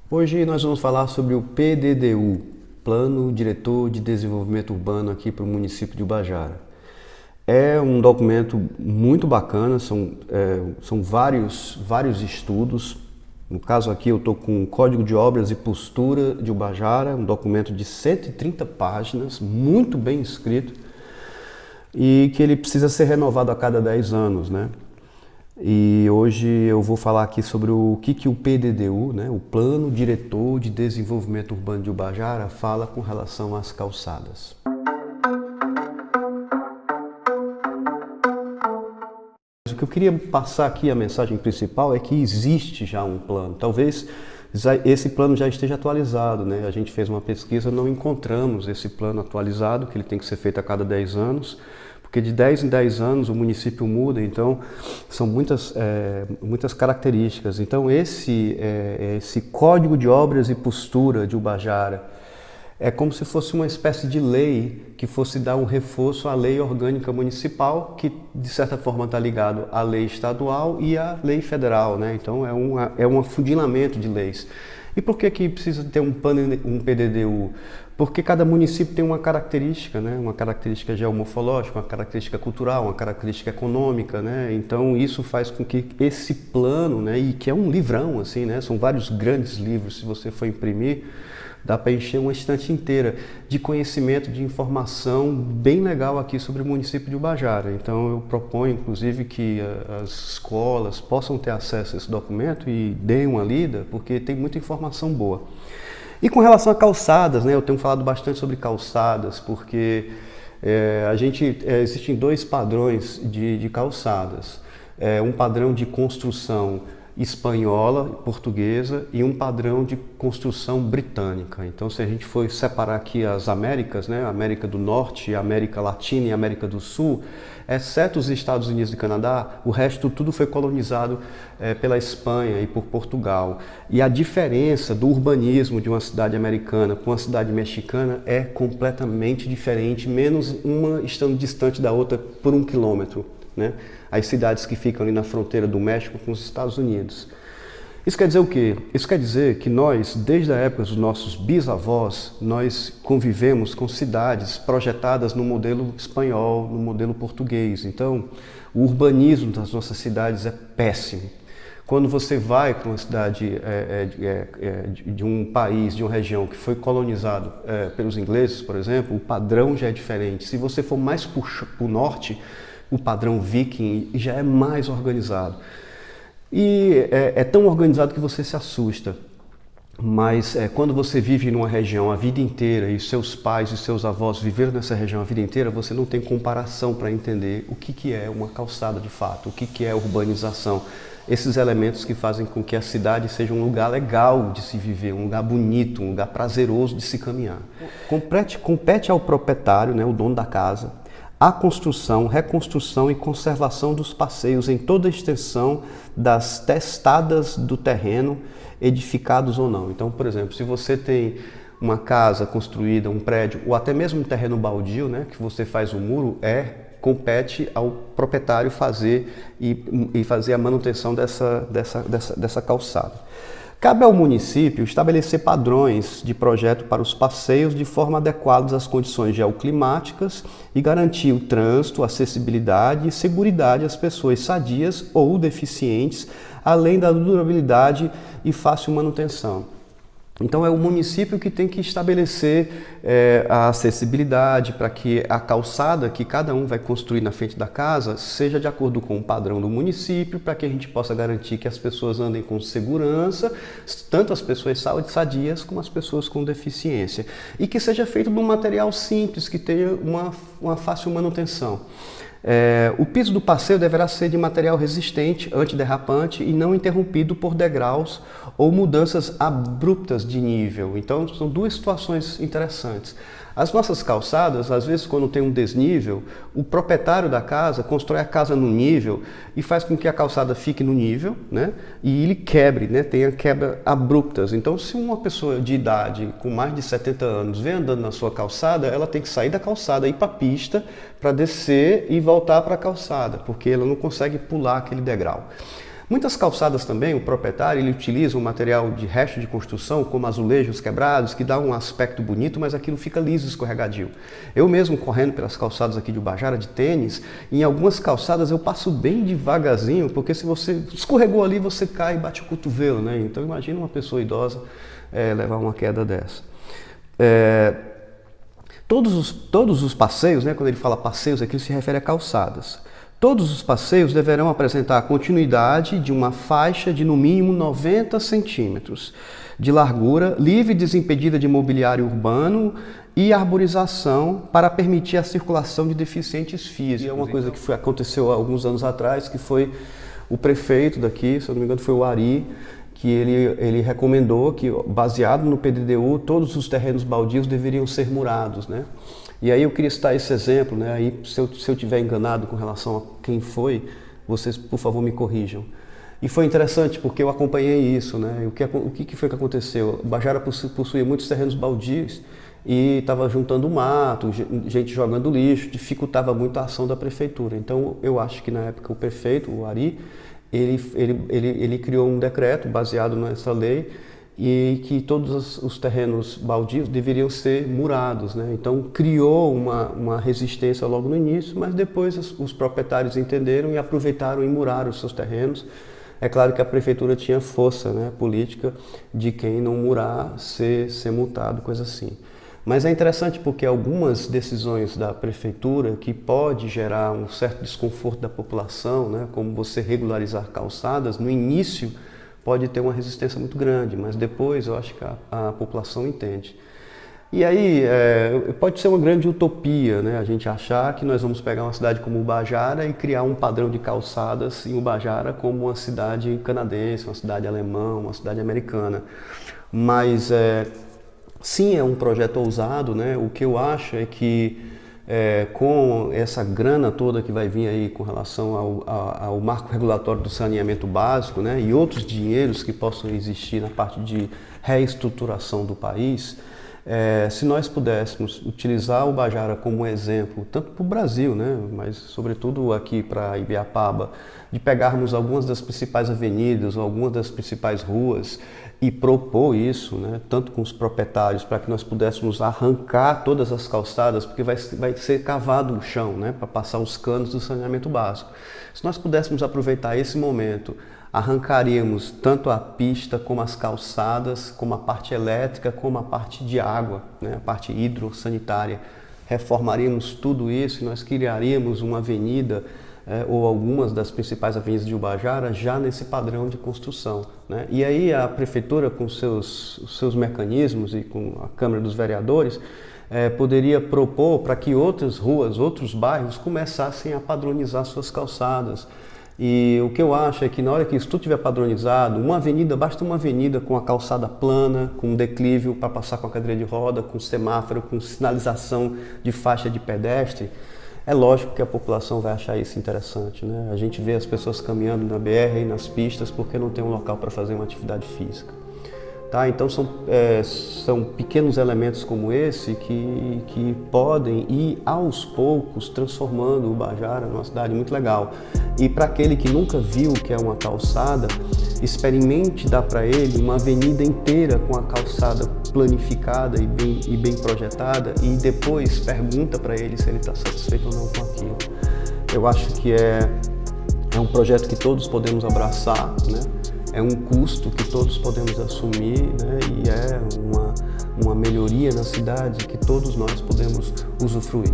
Hoje nós vamos falar sobre o PDDU, Plano Diretor de Desenvolvimento Urbano aqui para o município de Ubajara. É um documento muito bacana, são vários estudos. No caso aqui eu estou com o Código de Obras e Postura de Ubajara, um documento de 130 páginas, muito bem escrito, e que ele precisa ser renovado a cada 10 anos, né? E hoje eu vou falar aqui sobre o que o PDDU, né, o Plano Diretor de Desenvolvimento Urbano de Ubajara, fala com relação às calçadas. O que eu queria passar aqui, a mensagem principal, é que existe já um plano. Talvez esse plano já esteja atualizado, né? A gente fez uma pesquisa, não encontramos esse plano atualizado, que ele tem que ser feito a cada 10 anos. Porque de 10 em 10 anos o município muda, então são muitas características. Então esse Código de Obras e Postura de Ubajara é como se fosse uma espécie de lei que fosse dar um reforço à lei orgânica municipal, que de certa forma está ligado à lei estadual e à lei federal, né? Então é um afunilamento de leis. E por que precisa ter um PDDU? Porque cada município tem uma característica, né? Uma característica geomorfológica, uma característica cultural, uma característica econômica, né? Então isso faz com que esse plano, né? E que é um livrão, assim, né? São vários grandes livros, se você for imprimir, dá para encher uma estante inteira de conhecimento, de informação bem legal aqui sobre o município de Ubajara. Então eu proponho, inclusive, que as escolas possam ter acesso a esse documento e deem uma lida, porque tem muita informação boa. E com relação a calçadas, né, eu tenho falado bastante sobre calçadas, porque existem dois padrões de calçadas. Um padrão de construção espanhola, portuguesa, e um padrão de construção britânica. Então, se a gente for separar aqui as Américas, né, a América do Norte, a América Latina e a América do Sul, exceto os Estados Unidos e Canadá, o resto tudo foi colonizado pela Espanha e por Portugal. E a diferença do urbanismo de uma cidade americana com uma cidade mexicana é completamente diferente, menos uma estando distante da outra por 1 quilômetro. Né? As cidades que ficam ali na fronteira do México com os Estados Unidos. Isso quer dizer o quê? Isso quer dizer que nós, desde a época dos nossos bisavós, nós convivemos com cidades projetadas no modelo espanhol, no modelo português. Então, o urbanismo das nossas cidades é péssimo. Quando você vai para uma cidade de um país, de uma região que foi colonizado pelos ingleses, por exemplo, o padrão já é diferente. Se você for mais para o norte, o padrão viking já é mais organizado. E é tão organizado que você se assusta. Mas quando você vive numa região a vida inteira e seus pais e seus avós viveram nessa região a vida inteira, você não tem comparação para entender o que é uma calçada de fato, o que é urbanização. Esses elementos que fazem com que a cidade seja um lugar legal de se viver, um lugar bonito, um lugar prazeroso de se caminhar. Compete ao proprietário, né, o dono da casa, a construção, reconstrução e conservação dos passeios em toda a extensão das testadas do terreno, edificados ou não. Então, por exemplo, se você tem uma casa construída, um prédio, ou até mesmo um terreno baldio, né, que você faz o muro, compete ao proprietário fazer e fazer a manutenção dessa calçada. Cabe ao município estabelecer padrões de projeto para os passeios de forma adequada às condições geoclimáticas e garantir o trânsito, acessibilidade e seguridade às pessoas sadias ou deficientes, além da durabilidade e fácil manutenção. Então é o município que tem que estabelecer a acessibilidade para que a calçada que cada um vai construir na frente da casa seja de acordo com o padrão do município, para que a gente possa garantir que as pessoas andem com segurança, tanto as pessoas sadias como as pessoas com deficiência. E que seja feito de um material simples, que tenha uma fácil manutenção. O piso do passeio deverá ser de material resistente, antiderrapante e não interrompido por degraus ou mudanças abruptas de nível. Então, são duas situações interessantes. As nossas calçadas, às vezes, quando tem um desnível, o proprietário da casa constrói a casa no nível e faz com que a calçada fique no nível, né? E ele quebre, né? Tenha quebra abruptas. Então, se uma pessoa de idade com mais de 70 anos vem andando na sua calçada, ela tem que sair da calçada, ir para a pista, para descer e voltar para a calçada, porque ela não consegue pular aquele degrau. Muitas calçadas também, o proprietário ele utiliza um material de resto de construção, como azulejos quebrados, que dá um aspecto bonito, mas aquilo fica liso, escorregadio. Eu mesmo correndo pelas calçadas aqui de Ubajara de tênis, em algumas calçadas eu passo bem devagarzinho, porque se você escorregou ali, você cai e bate o cotovelo, né? Então imagina uma pessoa idosa levar uma queda dessa. Todos os passeios, né, quando ele fala passeios, aqui se refere a calçadas. Todos os passeios deverão apresentar a continuidade de uma faixa de no mínimo 90 centímetros de largura, livre e desimpedida de mobiliário urbano e arborização para permitir a circulação de deficientes físicos. E é uma coisa que aconteceu há alguns anos atrás, que foi o prefeito daqui, se eu não me engano foi o Ari, que ele recomendou que, baseado no PDDU, todos os terrenos baldios deveriam ser murados, né? E aí eu queria citar esse exemplo, né? Aí, se eu estiver enganado com relação a quem foi, vocês, por favor, me corrijam. E foi interessante porque eu acompanhei isso, né? O que foi que aconteceu? Ubajara possuía muitos terrenos baldios e estava juntando mato, gente jogando lixo, dificultava muito a ação da prefeitura. Então, eu acho que na época o prefeito, o Ari, ele criou um decreto baseado nessa lei e que todos os terrenos baldios deveriam ser murados, né? Então criou uma resistência logo no início, mas depois os proprietários entenderam e aproveitaram e muraram os seus terrenos. É claro que a prefeitura tinha força, né, política de quem não murar ser multado, coisa assim. Mas é interessante porque algumas decisões da prefeitura que pode gerar um certo desconforto da população, né, como você regularizar calçadas, no início pode ter uma resistência muito grande, mas depois eu acho que a população entende. E aí pode ser uma grande utopia, né, a gente achar que nós vamos pegar uma cidade como Ubajara e criar um padrão de calçadas em Ubajara como uma cidade canadense, uma cidade alemã, uma cidade americana. Mas sim, é um projeto ousado, né? O que eu acho é que com essa grana toda que vai vir aí com relação ao marco regulatório do saneamento básico, né, e outros dinheiros que possam existir na parte de reestruturação do país, se nós pudéssemos utilizar o Ubajara como exemplo, tanto para o Brasil, né, mas sobretudo aqui para Ibiapaba, de pegarmos algumas das principais avenidas ou algumas das principais ruas e propor isso, né, tanto com os proprietários, para que nós pudéssemos arrancar todas as calçadas, porque vai ser cavado o chão, né, para passar os canos do saneamento básico. Se nós pudéssemos aproveitar esse momento, arrancaríamos tanto a pista como as calçadas, como a parte elétrica, como a parte de água, né, a parte hidrossanitária. Reformaríamos tudo isso e nós criaríamos uma avenida ou algumas das principais avenidas de Ubajara já nesse padrão de construção, né? E aí a prefeitura, com seus mecanismos e com a Câmara dos Vereadores, poderia propor para que outras ruas, outros bairros começassem a padronizar suas calçadas. E o que eu acho é que na hora que isso tudo estiver padronizado, basta uma avenida com a calçada plana, com um declive para passar com a cadeira de roda, com semáforo, com sinalização de faixa de pedestre, é lógico que a população vai achar isso interessante, né? A gente vê as pessoas caminhando na BR e nas pistas porque não tem um local para fazer uma atividade física. Tá? Então são pequenos elementos como esse que podem ir aos poucos transformando o Ubajara numa cidade muito legal. E para aquele que nunca viu o que é uma calçada, experimente dar para ele uma avenida inteira com a calçada planificada e bem projetada e depois pergunta para ele se ele está satisfeito ou não com aquilo. Eu acho que é um projeto que todos podemos abraçar, né? É um custo que todos podemos assumir, né? E é uma melhoria na cidade que todos nós podemos usufruir.